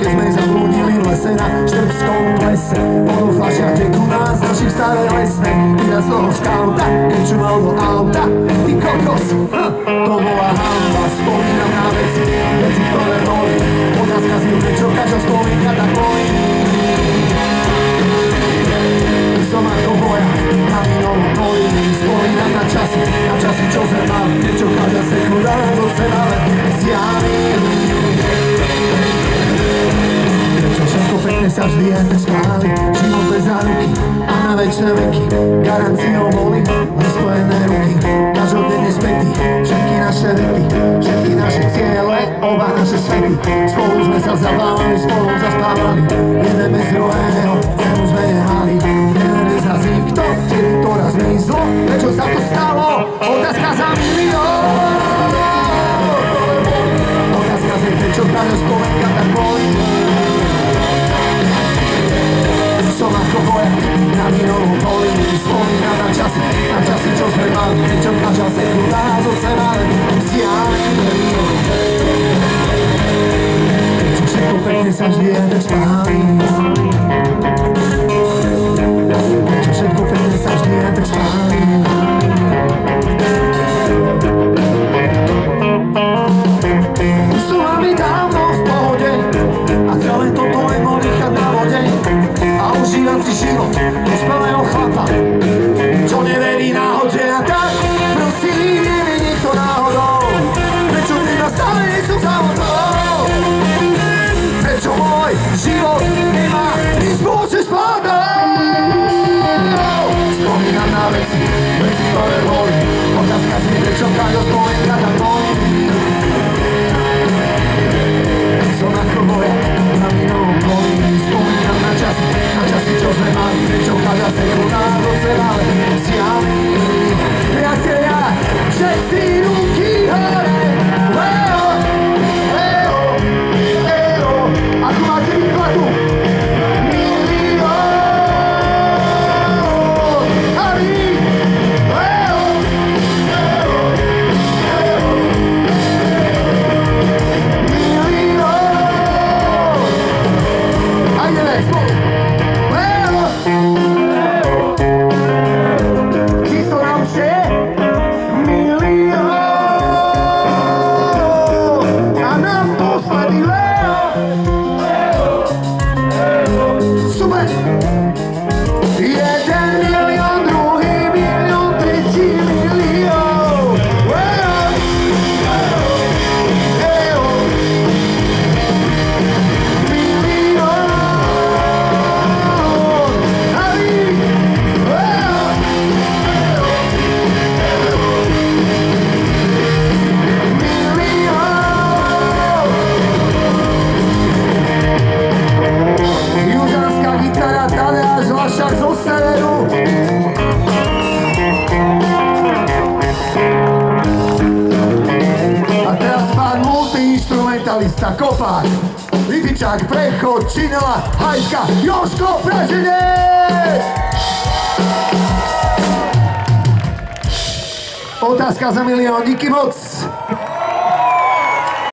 sme zablúdili v lese na štrbskom plese. Podľa fľašia tekú nás našich staré lesné. Vyraz toho skauta, keď čumal do auta. Ty kokos, to bola hamba. Spomínam na veci, ktoré boli. Otázka si, prečo každá spomienka tak boli. Som ako boja na minovom poli. Spomínam na časy, čo sme mali. Prečo každá sekunda nás od seba zjaví. Prečo všetko pekne sa vždy jen tak spáli. Život bez záruky a na večné veky. Garanciou boli nespojené ruky. Každodenne spätí, všetky naše vety, všetky naše ciele, oba naše svety. Spolu sme sa zabávali, spolu zaspávali. Jeden bez druhého, cenu sme nemali. Neverili sa z nikto, kedy to raz zmizlo. Prečo sa to stalo? Otázka za milión. Otázka si, prečo každá spomenka tak boli. Som ako boja na minovom poli. Spomínam na časy, čo sme mali. Prečo každá sekunda nás od seba vzdiali. Prečo všetko pekne sa vždy jen tak spáli. Prečo všetko pekne sa vždy jen tak spáli. Už sú mami dávno v pohode a celé toto len bol nechať na vode. A užívam si život dospelého chlapa, čo neverí náhode. A tak prosím, nie mi nikto náhodou. Prečo ty ma stále nie sú samotnou? Prečo môj život nemá nič spoločné s pládou? Spomínam na veci, ktoré boli. Otázka si, prečo každá spomienka tak boli. Som ako boja na minovom poli. Spomínam na časy, čo sme mali. Prečo každá sekunda do seba zjaví. Priatelia, všetci ruky hore. Leo, Leo, Leo. Ako máte výkladu? Kopák, Lidičák, Prechod, Činela, Hajka, Jožko, Praženie! Otázka za milión, díky moc!